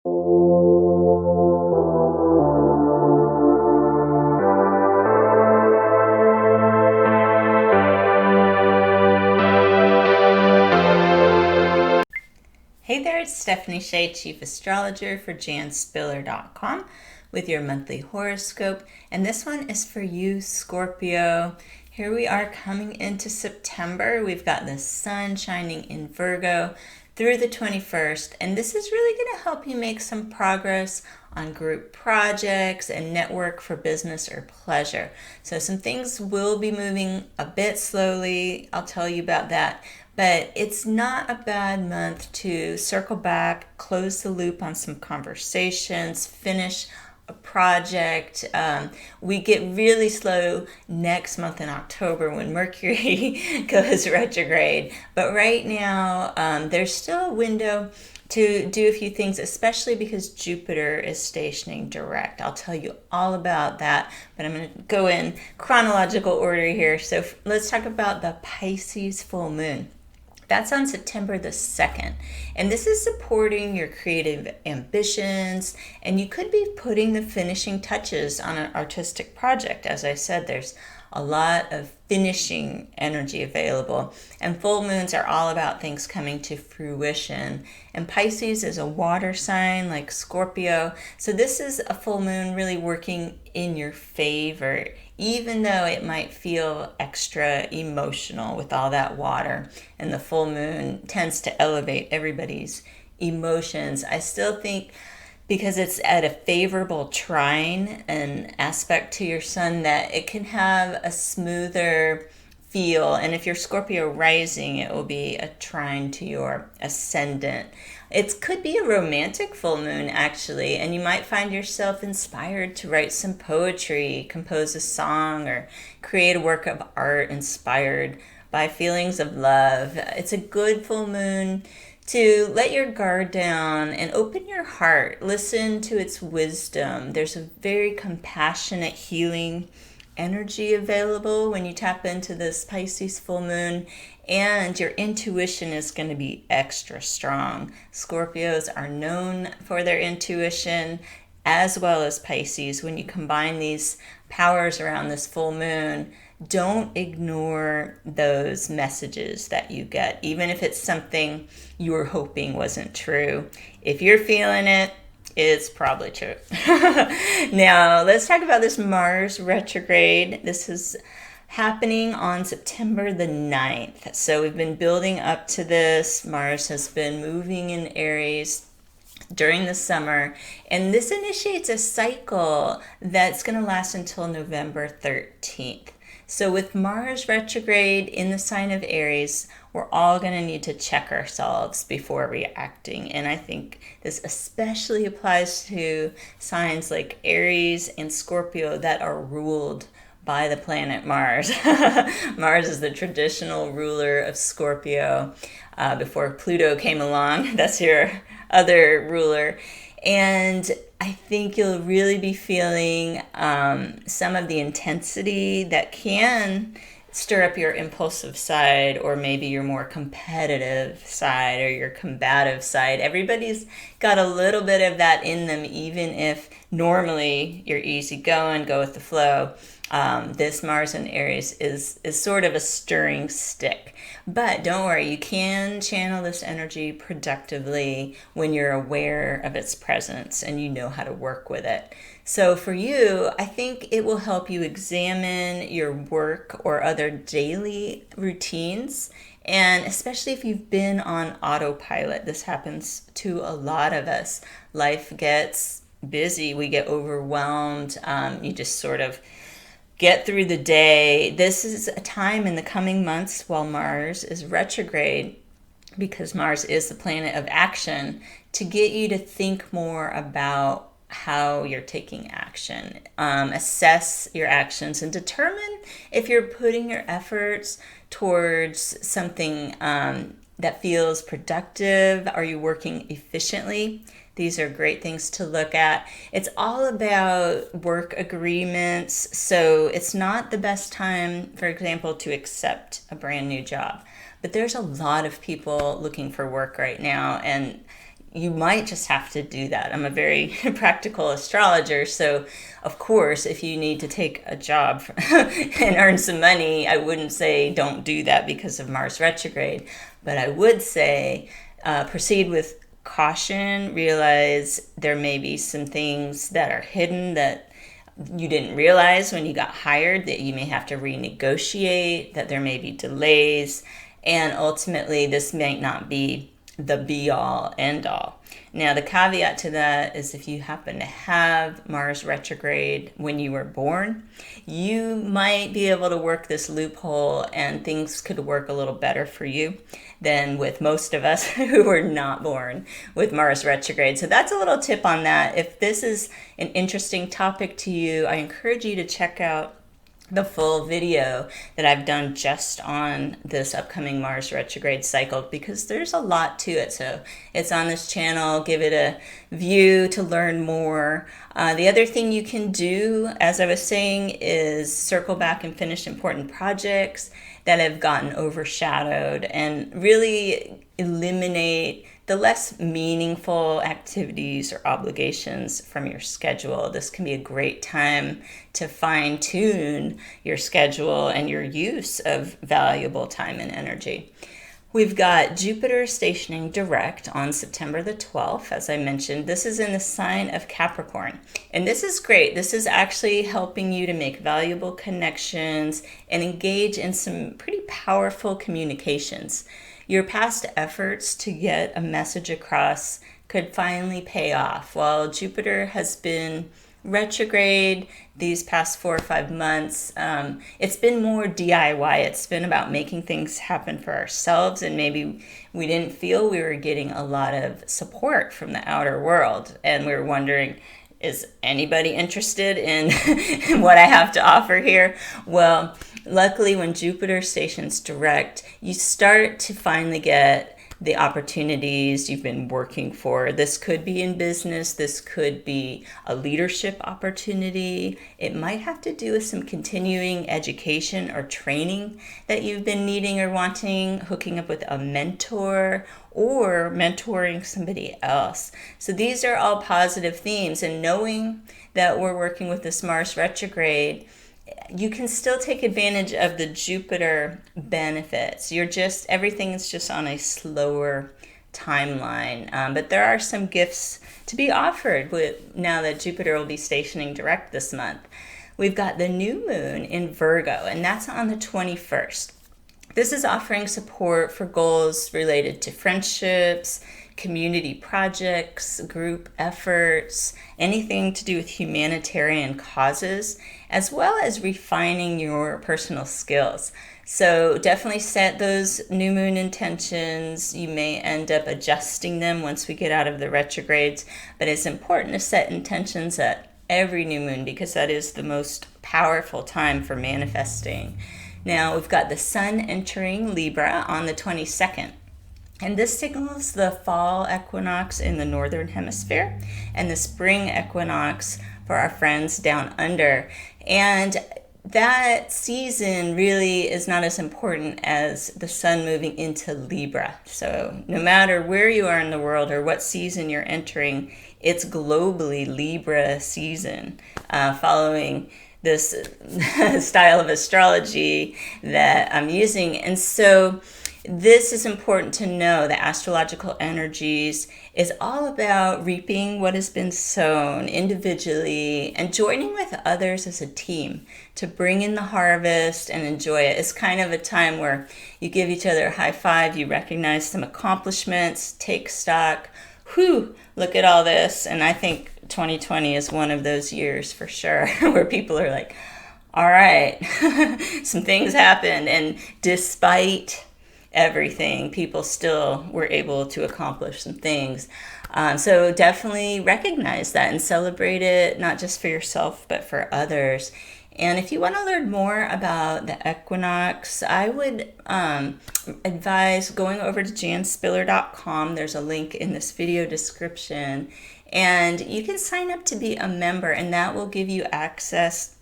Hey there, it's Stephanie Shea, Chief Astrologer for janspiller.com with your monthly horoscope. And this one is for you, Scorpio. Here we are coming into September. We've got the sun shining in Virgo through the 21st. And this is really going to help you make some progress on group projects and network for business or pleasure. So some things will be moving a bit slowly. I'll tell you about that. But it's not a bad month to circle back, close the loop on some conversations, finish a project. We get really slow next month in October when Mercury goes retrograde. But right now, there's still a window to do a few things, especially because Jupiter is stationing direct. I'll tell you all about that, but I'm going to go in chronological order here. So let's talk about the Pisces full moon. That's on September the 2nd. And this is supporting your creative ambitions. And you could be putting the finishing touches on an artistic project. As I said, there's a lot of finishing energy available. And full moons are all about things coming to fruition. And Pisces is a water sign like Scorpio. So this is a full moon really working in your favor, even though it might feel extra emotional with all that water. And the full moon tends to elevate everybody's emotions. I still think because it's at a favorable trine and aspect to your sun that it can have a smoother feel. And if you're Scorpio rising, it will be a trine to your ascendant. It could be a romantic full moon, actually, and you might find yourself inspired to write some poetry, compose a song, or create a work of art inspired by feelings of love. It's a good full moon to let your guard down and open your heart. Listen to its wisdom. There's a very compassionate, healing energy available when you tap into this Pisces full moon, and your intuition is going to be extra strong. Scorpios are known for their intuition as well as Pisces. When you combine these powers around this full moon, don't ignore those messages that you get, even if it's something you were hoping wasn't true. If you're feeling it, it's probably true. Now, let's talk about this Mars retrograde. This is happening on September the 9th. So we've been building up to this. Mars has been moving in Aries during the summer, and this initiates a cycle that's going to last until November 13th. So with Mars retrograde in the sign of Aries, we're all going to need to check ourselves before reacting. And I think this especially applies to signs like Aries and Scorpio that are ruled by the planet Mars. Mars is the traditional ruler of Scorpio before Pluto came along. That's your other ruler. And I think you'll really be feeling some of the intensity that can stir up your impulsive side, or maybe your more competitive side or your combative side. Everybody's got a little bit of that in them, even if normally you're easygoing, go with the flow. This Mars in Aries is sort of a stirring stick. But don't worry, you can channel this energy productively when you're aware of its presence and you know how to work with it. So for you, I think it will help you examine your work or other daily routines. And especially if you've been on autopilot, this happens to a lot of us. Life gets busy, we get overwhelmed, you just sort of get through the day. This is a time in the coming months while Mars is retrograde, because Mars is the planet of action, to get you to think more about how you're taking action. Assess your actions and determine if you're putting your efforts towards something that feels productive. Are you working efficiently? These are great things to look at. It's all about work agreements. So it's not the best time, for example, to accept a brand new job. But there's a lot of people looking for work right now, and you might just have to do that. I'm a very practical astrologer, so of course, if you need to take a job and earn some money, I wouldn't say don't do that because of Mars retrograde, but I would say proceed with caution. Realize there may be some things that are hidden that you didn't realize when you got hired, that you may have to renegotiate, that there may be delays, and ultimately this might not be the be all end all. Now, the caveat to that is if you happen to have Mars retrograde when you were born, you might be able to work this loophole and things could work a little better for you than with most of us who were not born with Mars retrograde. So that's a little tip on that. If this is an interesting topic to you, I encourage you to check out the full video that I've done just on this upcoming Mars retrograde cycle, because there's a lot to it. So it's on this channel. Give it a view to learn more. The other thing you can do, as I was saying, is circle back and finish important projects that have gotten overshadowed and really eliminate the less meaningful activities or obligations from your schedule. This can be a great time to fine-tune your schedule and your use of valuable time and energy. We've got Jupiter stationing direct on September the 12th, as I mentioned. This is in the sign of Capricorn. And this is great. This is actually helping you to make valuable connections and engage in some pretty powerful communications. Your past efforts to get a message across could finally pay off. While Jupiter has been retrograde these past 4 or 5 months, it's been more DIY. It's been about making things happen for ourselves, and maybe we didn't feel we were getting a lot of support from the outer world, and we were wondering, is anybody interested in what I have to offer here? Well, luckily, when Jupiter stations direct, you start to finally get the opportunities you've been working for. This could be in business. This could be a leadership opportunity. It might have to do with some continuing education or training that you've been needing or wanting, hooking up with a mentor, or mentoring somebody else. So these are all positive themes, and knowing that we're working with this Mars retrograde, you can still take advantage of the Jupiter benefits. Everything is just on a slower timeline, but there are some gifts to be offered now that Jupiter will be stationing direct this month. We've got the new moon in Virgo, and that's on the 21st. This is offering support for goals related to friendships, community projects, group efforts, anything to do with humanitarian causes, as well as refining your personal skills. So definitely set those new moon intentions. You may end up adjusting them once we get out of the retrogrades, but it's important to set intentions at every new moon because that is the most powerful time for manifesting. Now we've got the sun entering Libra on the 22nd. And this signals the fall equinox in the northern hemisphere and the spring equinox for our friends down under. And that season really is not as important as the sun moving into Libra. So no matter where you are in the world or what season you're entering, it's globally Libra season, following this style of astrology that I'm using. And so this is important to know. The astrological energies is all about reaping what has been sown individually and joining with others as a team to bring in the harvest and enjoy it. It's kind of a time where you give each other a high five, you recognize some accomplishments, take stock. Whew, look at all this. And I think 2020 is one of those years for sure where people are like, all right, some things happened. And despite everything, people still were able to accomplish some things. So definitely recognize that and celebrate it, not just for yourself, but for others. And if you want to learn more about the equinox, I would advise going over to janspiller.com. There's a link in this video description, and you can sign up to be a member, and that will give you access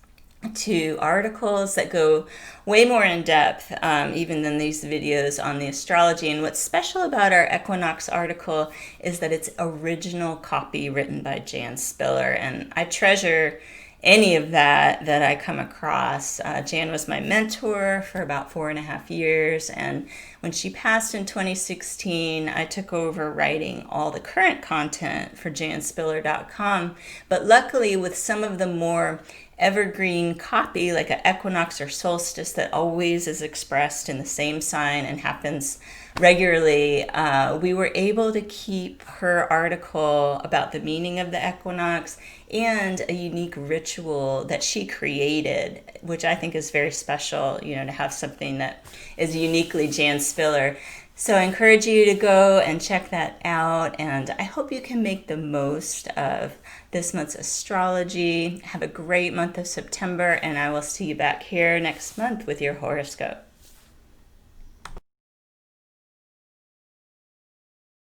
to articles that go way more in depth, even than these videos on the astrology. And what's special about our equinox article is that it's original copy written by Jan Spiller, and I treasure any of that I come across. Jan was my mentor for about 4.5 years, and when she passed in 2016, I took over writing all the current content for janspiller.com. But luckily, with some of the more evergreen copy, like an equinox or solstice that always is expressed in the same sign and happens regularly, we were able to keep her article about the meaning of the equinox and a unique ritual that she created, which I think is very special, to have something that is uniquely Jan Spiller. So I encourage you to go and check that out, and I hope you can make the most of this month's astrology. Have a great month of September, and I will see you back here next month with your horoscope.